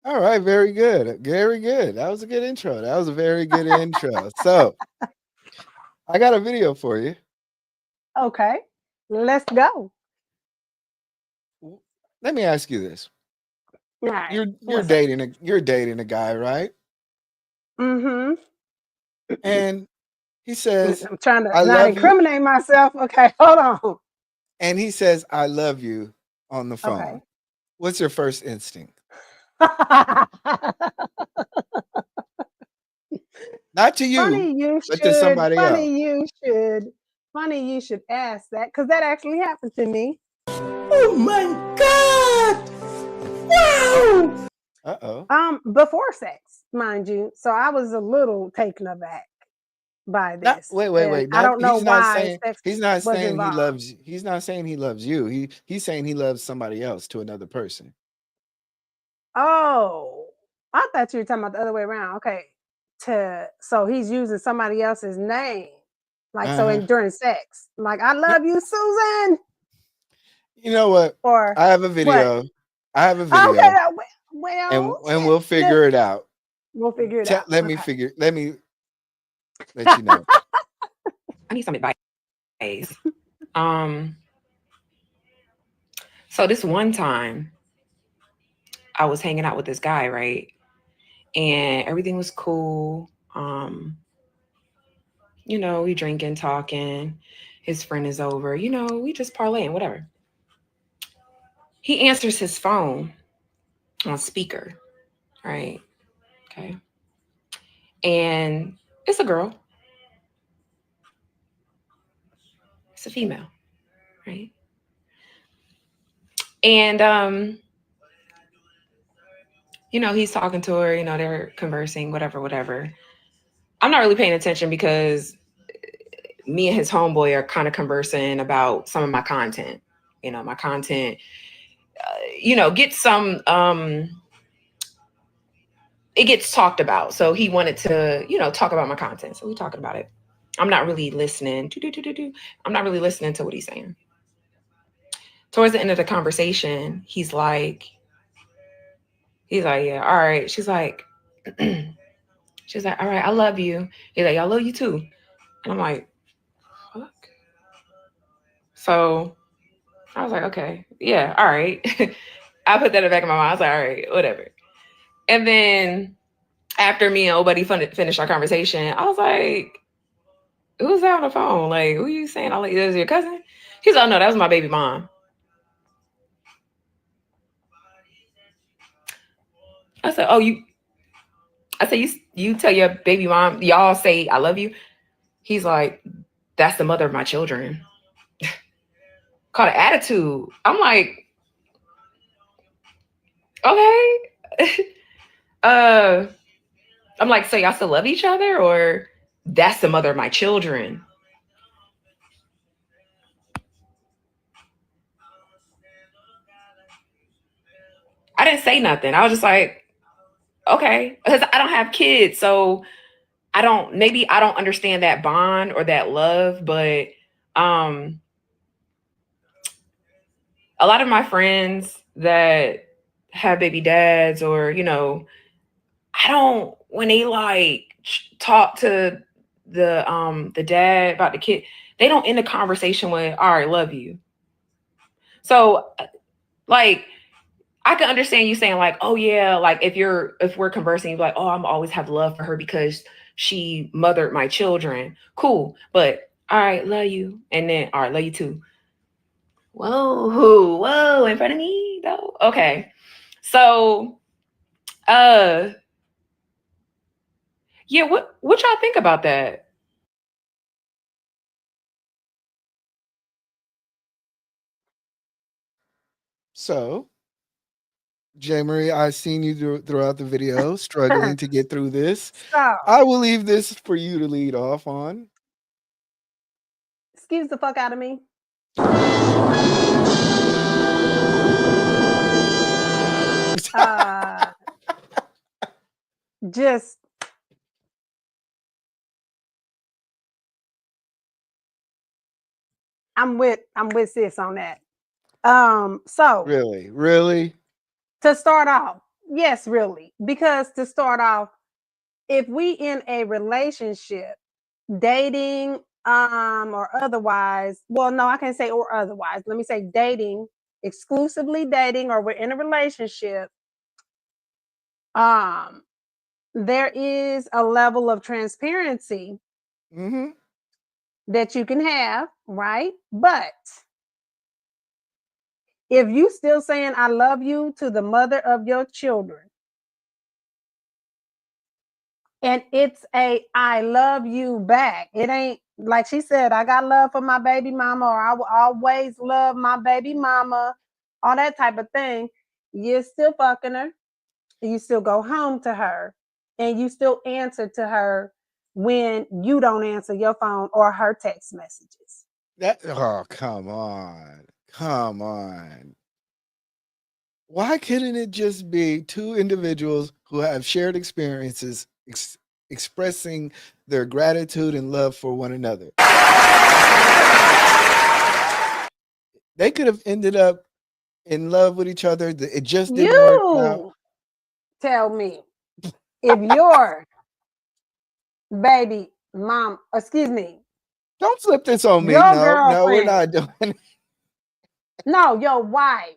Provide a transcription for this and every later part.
All right, very good. Very good. That was a good intro. That was a very good intro. So, I got a video for you. Okay, let's go. W- Let me ask you this. All right, You're what's up? dating a guy, right? Mm-hmm. And he says, I'm trying to "I not love you." incriminate myself. Okay, hold on. And he says, "I love you" on the phone. Okay. What's your first instinct? Not to you, funny you but to should. somebody else. Funny you should. Funny you should ask that because that actually happened to me. Oh my God! Wow! Uh-oh. Before sex, mind you. So I was a little taken aback by Not this, wait, wait, and wait. I Not don't know why sex he's not was saying he involved. loves he's not saying he loves you. He's saying he loves somebody else to another person. Oh, I thought you were talking about the other way around. Okay, so he's using somebody else's name, like so Uh-huh. in during sex, like I No, love you, Susan, you know what? or I have a what? video. I have a Okay, video well, and shit, we'll figure it out. we'll figure it out. Okay. Let me let you know. I need some advice. Um, so this one time I was hanging out with this guy, right? And everything was cool. We drinking, talking. His friend is over. We just parlaying, whatever. He answers his phone on speaker, right? Okay. And it's a girl. It's a female, right? And he's talking to her, they're conversing, whatever, whatever. I'm not really paying attention because me and his homeboy are kind of conversing about some of my content. My content, gets some, it gets talked about. So he wanted to, talk about my content. So we talking about it. I'm not really listening. I'm not really listening to what he's saying. Towards the end of the conversation, he's like, yeah, all right. She's like, all right, I love you. He's like, I love you too. And I'm like, fuck. So I was like, okay, yeah, all right. I put that in the back of my mind. I was like, all right, whatever. And then after me and old buddy finished our conversation, I was like, who's that on the phone? Like, who you saying? I like, is your cousin? He's like, oh no, that was my baby mom. I said, oh, I said, you tell your baby mom, y'all say I love you. He's like, that's the mother of my children. Called an attitude. I'm like, okay. uh, I'm like, so y'all still love each other, or that's the mother of my children? I didn't say nothing. I was just like, okay, because I don't have kids, so maybe I don't understand that bond or that love, but um, a lot of my friends that have baby dads, or I don't when they like talk to the dad about the kid, they don't end the conversation with, all right, love you. So like I can understand you saying like, oh yeah, like if we're conversing, you're like, oh, I'm always have love for her because she mothered my children. Cool. But all right, love you. And then all right, love you too. Whoa, in front of me though. Okay. So uh yeah, what y'all think about that? So, J Marie, I've seen you throughout the video struggling to get through this. so, I will leave this for you to lead off on. excuse the fuck out of me. Uh, just I'm with sis on that. So Really? Really? to start off, Yes, really. Because to start off, if we in a relationship, dating, or otherwise, well, no, I can't say or otherwise. Let me say dating, exclusively dating, or we're in a relationship, um, there is a level of transparency Mm-hmm. that you can have, right? But if you still saying I love you to the mother of your children, and it's a I love you back. It ain't like she said, I got love for my baby mama, or I will always love my baby mama, all that type of thing. You're still fucking her. You still go home to her, and you still answer to her when you don't answer your phone or her text messages. That oh come on. Come on. Why couldn't it just be two individuals who have shared experiences expressing their gratitude and love for one another? They could have ended up in love with each other. It just didn't work out. You tell me if your baby mom, excuse me, Don't slip this on me. your No, no, we're girlfriend, not doing it. no, your wife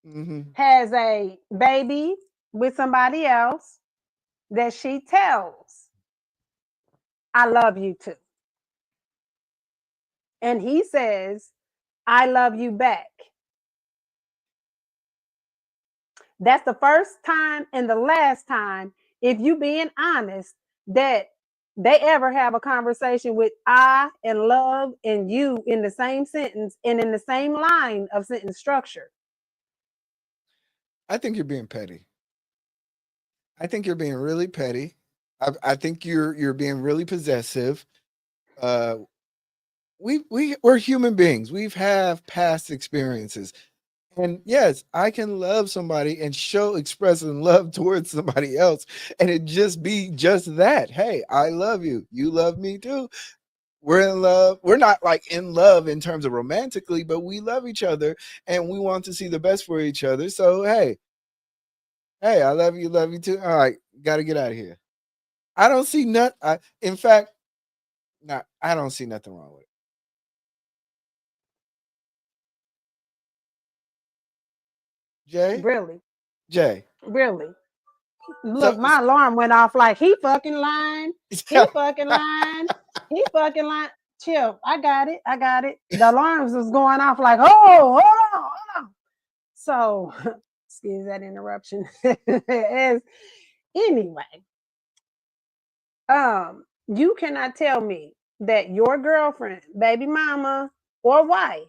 Mhm. has a baby with somebody else that she tells, I love you too. And he says, I love you back. That's the first time and the last time, if you being honest, that they ever have a conversation with I and love and you in the same sentence and in the same line of sentence structure. I think you're being petty. I think you're being really petty. I think you're being really possessive. Uh, we're human beings. We've have past experiences. And yes, I can love somebody and show expressing love towards somebody else, and it just be just that. Hey, I love you. You love me too. We're in love. We're not like in love in terms of romantically, but we love each other and we want to see the best for each other. So hey, I love you too. All right, gotta get out of here. I don't see none. In fact, not. I don't see nothing wrong with it. Jay, Really, Jay. really. Look, So, my alarm went off like he fucking lying. He fucking lying. He fucking lying. Chill. I got it. I got it. The alarms was going off like, oh, hold on, hold on. So, excuse that interruption. As anyway, you cannot tell me that your girlfriend, baby mama, or wife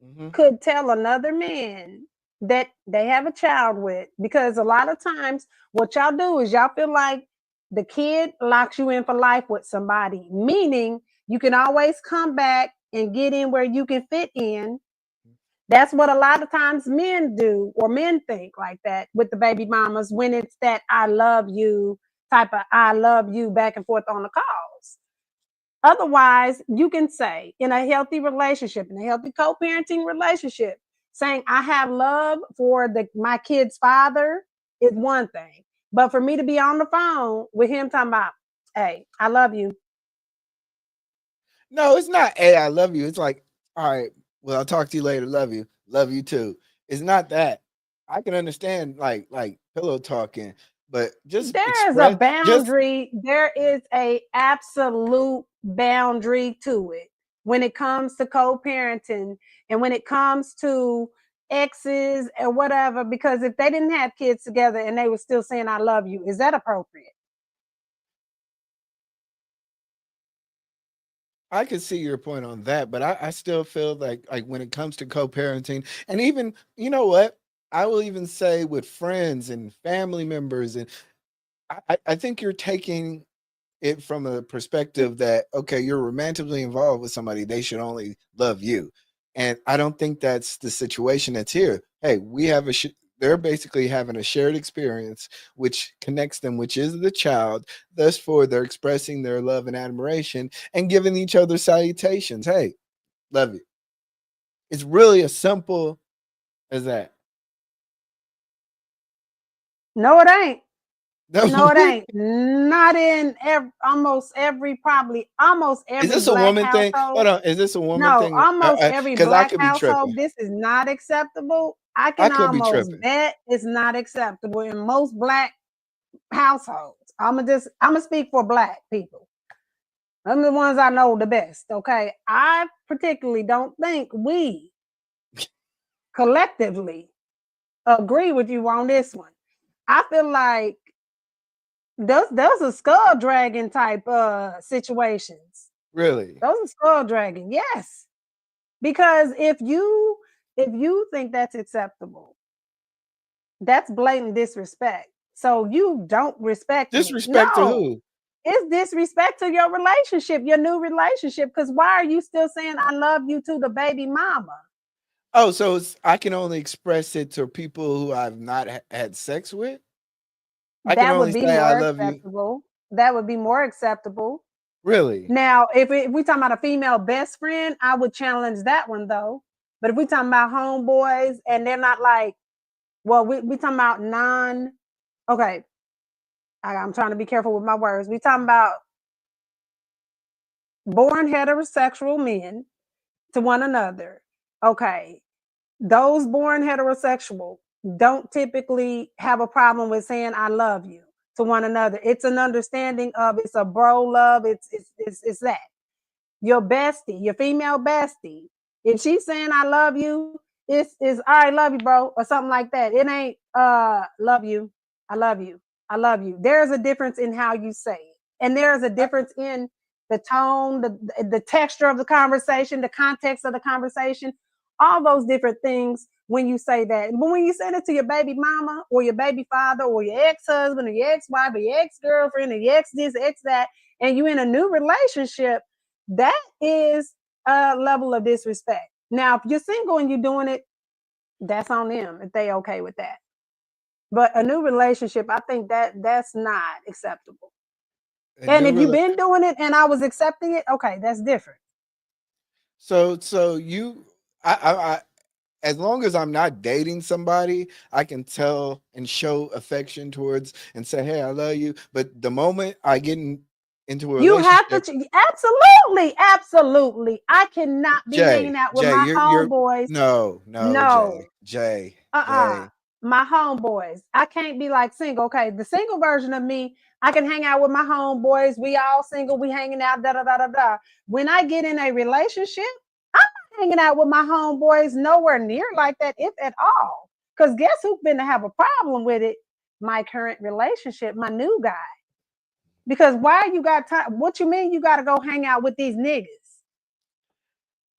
mhm. could tell another man that they have a child with, because a lot of times what y'all do is y'all feel like the kid locks you in for life with somebody, meaning you can always come back and get in where you can fit in. That's what a lot of times men do, or men think like that with the baby mamas when it's that I love you type of I love you back and forth on the calls. Otherwise, you can say in a healthy relationship, in a healthy co-parenting relationship, saying I have love for my kid's father is one thing. But for me to be on the phone with him talking about, hey, I love you. No, it's not. Hey, I love you. It's like, all right. Well, I'll talk to you later. Love you. Love you too. It's not that. I can understand like pillow talking, but just There is a express. Just boundary. There is a absolute boundary to it when it comes to co-parenting and when it comes to exes or whatever. Because if they didn't have kids together and they were still saying "I love you," is that appropriate? I can see your point on that, but I still feel like when it comes to co-parenting, and even you know what, I will even say with friends and family members, and I think you're taking it from a perspective that okay, you're romantically involved with somebody, they should only love you, and I don't think that's the situation that's here. Hey, we have they're basically having a shared experience which connects them, which is the child. Thus, for they're expressing their love and admiration and giving each other salutations. Hey, love you. It's really as simple as that. No, it ain't. No, it What? ain't. Not in almost every Is this a black woman thing? Hold household. on. Is this a woman No, thing? almost every Because I black could be household, tripping. this is not acceptable. I I can could be almost tripping. bet it's not acceptable in most black households. I'm gonna speak for black people. I'm the ones I know the best. Okay, I particularly don't think we collectively agree with you on this one. I feel like those are skull dragging type situations. Really? Those are skull dragging, yes. Because if you think that's acceptable, that's blatant disrespect. So you don't respect me. Disrespect to No, who? it's disrespect to your relationship, your new relationship. Because why are you still saying I love you to the baby mama? Oh, so I can only express it to people who I've not had sex with? I can That would only be say I more love you? acceptable. That would be more acceptable. Really? Now, if we talking about a female best friend, I would challenge that one though. But if we talking about homeboys and they're not like, well, we talking about okay, I'm trying to be careful with my words. We talking about born heterosexual men to one another. Okay, those born heterosexual don't typically have a problem with saying I love you to one another. It's an understanding of it's a bro love. It's that. Your bestie, your female bestie, if she's saying I love you, it's all right, love you, bro, or something like that. It ain't love you, I love you, I love you. There's a difference in how you say it. And there's a I, difference in the tone, the texture of the conversation, the context of the conversation, all those different things when you say that. But when you say it to your baby mama or your baby father or your ex-husband or your ex-wife or your ex-girlfriend or your ex this, ex that, and you in a new relationship, that is a level of disrespect. Now, if you're single and you're doing it, that's on them if they okay with that. But a new relationship, I think that's not acceptable. a And new if you've rela been doing it and I was accepting it, okay, that's different. so you I as long as I'm not dating somebody, I can tell and show affection towards and say, "Hey, I love you." But the moment I get into a You have to relationship, absolutely, absolutely. I cannot be hanging out with Jay, my you're homeboys. no, No, Jay. my homeboys. I can't be like single. Okay, the single version of me, I can hang out with my homeboys. We all single. We hanging out. Da da da da da. When I get in a relationship, I'm not hanging out with my homeboys nowhere near like that, if at all. Because guess who's been to have a problem with it? My current relationship, my new guy. Because why you got time? What you mean you got to go hang out with these niggas?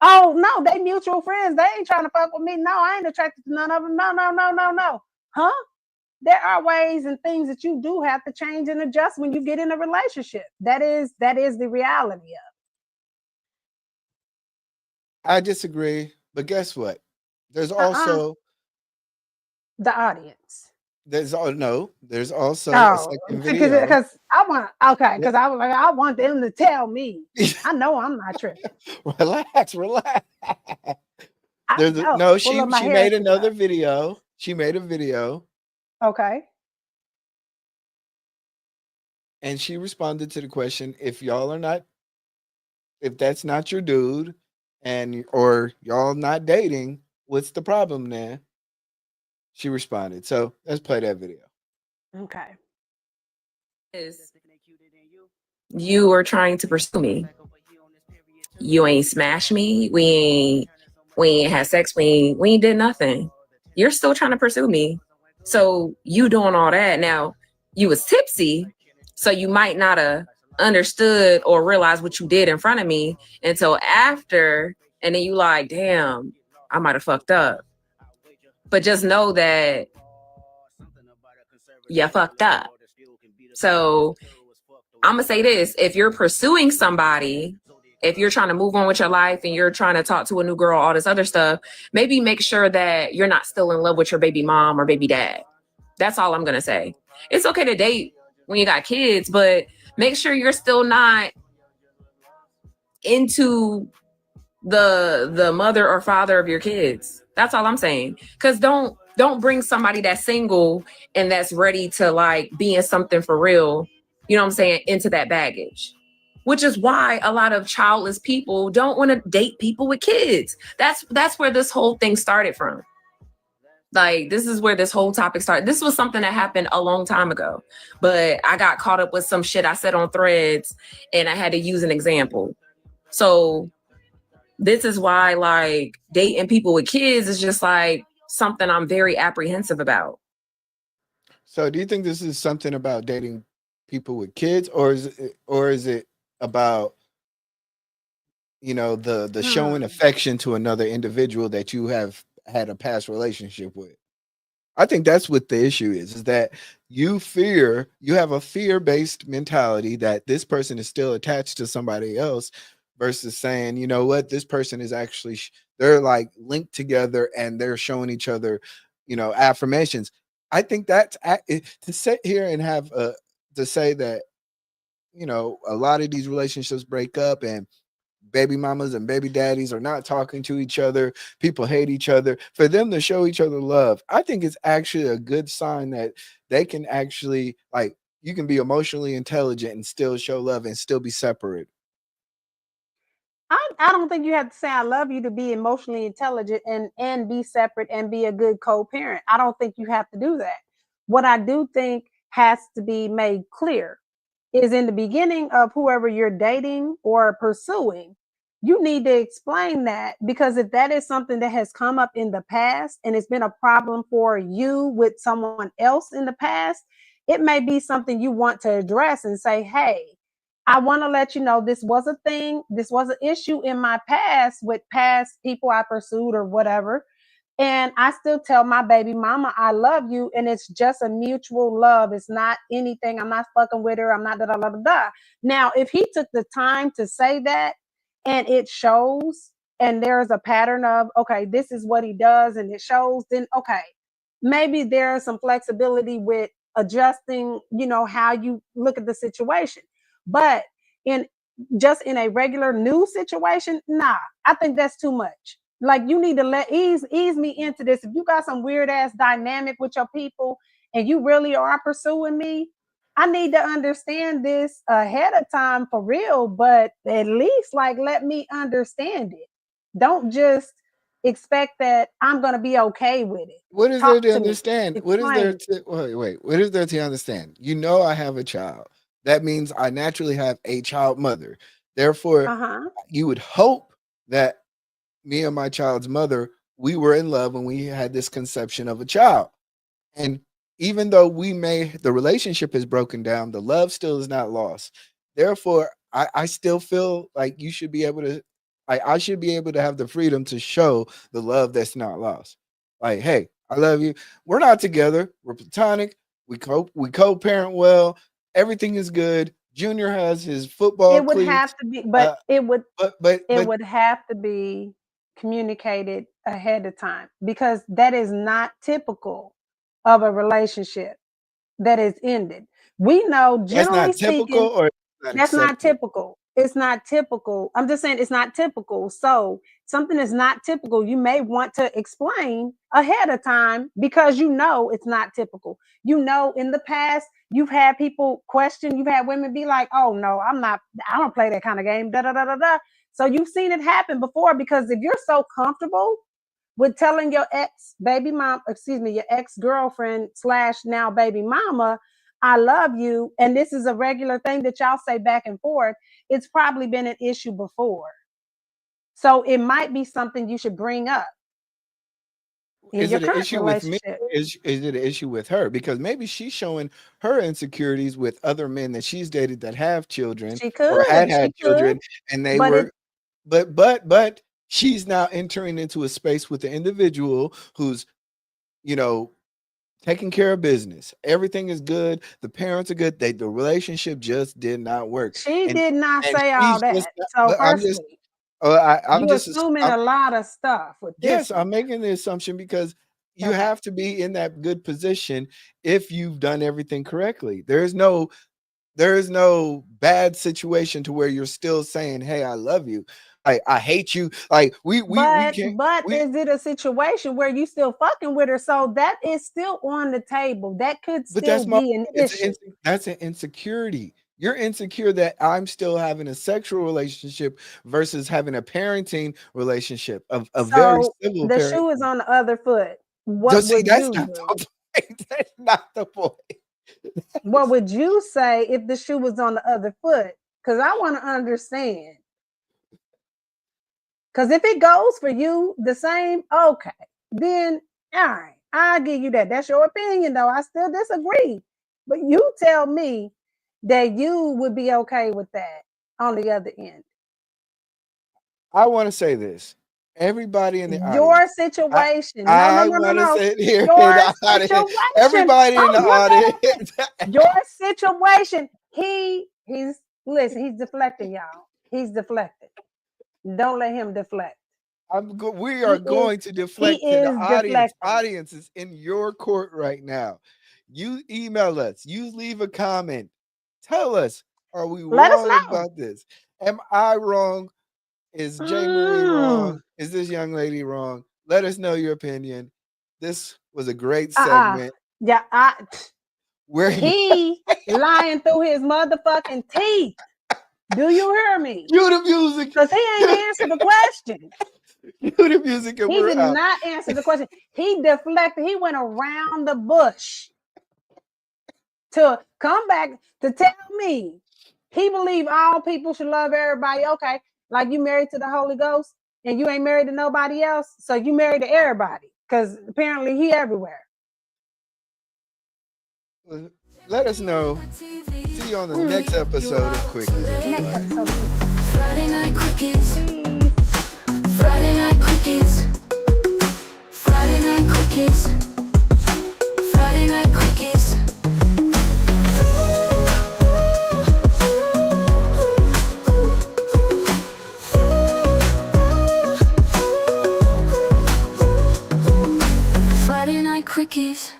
Oh no, they mutual friends. They ain't trying to fuck with me. No, I ain't attracted to none of them. No, no, no, no, no. Huh? There are ways and things that you do have to change and adjust when you get in a relationship. That is the reality of I disagree, but guess what? There's it. also The audience. there's also a Oh, second video. because I want okay, Yeah. because I was like, I want them to tell me. I know I'm not tripping. Relax, relax. I There's know. no, Well, look, my she hair is made too another low. video. She made a video Okay. and she responded to the question, if that's not your dude and or y'all not dating, what's the problem then? She responded. So let's play that video. Okay. Is you were trying to pursue me. You ain't smashed me. We ain't had sex. We ain't did nothing. You're still trying to pursue me. So you doing all that now. You was tipsy, so you might not have understood or realized what you did in front of me until after, and then you like, damn, I might have fucked up. But just know that you fucked up. So I'm gonna say this: if you're pursuing somebody, if you're trying to move on with your life and you're trying to talk to a new girl, all this other stuff, maybe make sure that you're not still in love with your baby mom or baby dad. That's all I'm gonna say. It's okay to date when you got kids, but make sure you're still not into the mother or father of your kids. That's all I'm saying. Because don't Don't bring somebody that's single and that's ready to like be in something for real, you know what I'm saying, into that baggage. Which is why a lot of childless people don't want to date people with kids. That's where this whole thing started from. Like, this is where this whole topic started. This was something that happened a long time ago, but I got caught up with some shit I said on threads and I had to use an example. So this is why like dating people with kids is just like something I'm very apprehensive about. So, do you think this is something about dating people with kids, or is it about, the showing Hmm. affection to another individual that you have had a past relationship with? I think that's what the issue is that you have a fear-based mentality that this person is still attached to somebody else versus saying, you know what, this person is actually they're like linked together and they're showing each other, affirmations. I think to sit here and have to say that, a lot of these relationships break up and baby mamas and baby daddies are not talking to each other. People hate each other. For them to show each other love, I think it's actually a good sign that they can actually, like, you can be emotionally intelligent and still show love and still be separate. I don't think you have to say I love you to be emotionally intelligent and be separate and be a good co-parent. I don't think you have to do that. What I do think has to be made clear is in the beginning of whoever you're dating or pursuing, you need to explain that, because if that is something that has come up in the past and it's been a problem for you with someone else in the past, it may be something you want to address and say, hey, I want to let you know this was a thing, this was an issue in my past with past people I pursued or whatever. And I still tell my baby mama I love you, and it's just a mutual love. It's not anything. I'm not fucking with her. I'm not da da da da da. Now, if he took the time to say that, and it shows, and there's a pattern of okay, this is what he does, and it shows, then okay, maybe there's some flexibility with adjusting, how you look at the situation. But in just in a regular new situation, nah, I think that's too much. Like, you need to let ease me into this. If you got some weird ass dynamic with your people and you really are pursuing me, I need to understand this ahead of time for real, but at least like let me understand it. Don't just expect that I'm going to be okay with it. What is there Talk to to me. understand? What is there Explain. to wait? What is there to understand? I have a child. That means I naturally have a child mother. Therefore, Uh-huh. you would hope that me and my child's mother, we were in love when we had this conception of a child. And even though the relationship is broken down, the love still is not lost. Therefore, I still feel like you should be able to, I should be able to have the freedom to show the love that's not lost. Like, hey, I love you. We're not together. We're platonic. We co-parent well. Everything is good. Junior has his football It would have cleats. to be, Uh, but it would it but would have to be communicated ahead of time, because that is not typical of a relationship that is ended. We know, that's generally not typical speaking, or not that's not accepted. typical. It's not typical. I'm just saying it's not typical. So something is not typical. You may want to explain ahead of time because you know it's not typical. You know, in the past, you've had people question, you've had women be like, oh no, I don't play that kind of game. Da da da da da. So you've seen it happen before, because if you're so comfortable with telling your your ex girlfriend slash now baby mama, I love you, and this is a regular thing that y'all say back and forth, it's probably been an issue before. So it might be something you should bring up in Is your it an current issue with me? relationship. Is it an issue with her? Because maybe she's showing her insecurities with other men that she's dated that have children or She had could, children, and they but it were, but she's now entering into a space with the individual who's, you know, taking care of business. Everything is good. The parents are good. The relationship just did not work, she and did not and say all she's just. that. So But firstly, I'm you just. assuming a lot of stuff with this Yes, one. I'm making the assumption because you Okay. have to be in that good position if you've done everything correctly. There is no bad situation to where you're still saying, "Hey, I love you." like I hate you. Like we can't. But is it a situation where you still fucking with her? So that is still on the table. That could But still that's my. be an issue. That's an insecurity. You're insecure that I'm still having a sexual relationship versus having a parenting relationship, a very So civil the parent. shoe is on the other foot. So What see, would that's you not do? the point. That's not the point. What would you say if the shoe was on the other foot? Because I want to understand. Because if it goes for you the same, okay, then all right, I'll give you that. That's your opinion, though. I still disagree. But you tell me that you would be okay with that on the other end. I want to say this. Everybody in the Your audience. situation. No, no, I no, no, want to no. sit here in Your the audience. situation. Everybody in the Oh, audience. your situation. He's listen, he's deflecting, y'all. He's deflecting. Don't let him deflect. We are He is going to he deflect to the is audience. deflecting. Audience is in your court right now. You email us. You leave a comment. Tell us, are we Let us wrong know. about this? Am I wrong? Is J. Marie wrong? Is this young lady wrong? Let us know your opinion. This was a great segment. Yeah, Where he lying through his motherfucking teeth. Do you hear me? cue the music. Because he ain't answered the question. Cue the music and He we're did out. not answer the question. He deflected. He went around the bush to come back to tell me he believe all people should love everybody. Okay, like you married to the Holy Ghost and you ain't married to nobody else, so you married to everybody because apparently he everywhere. Let us know. See you on the next episode of Quickies. Next episode. Friday night quickies. Friday night quickies. Friday night quickies. Friday night quickies. Friday night quickies.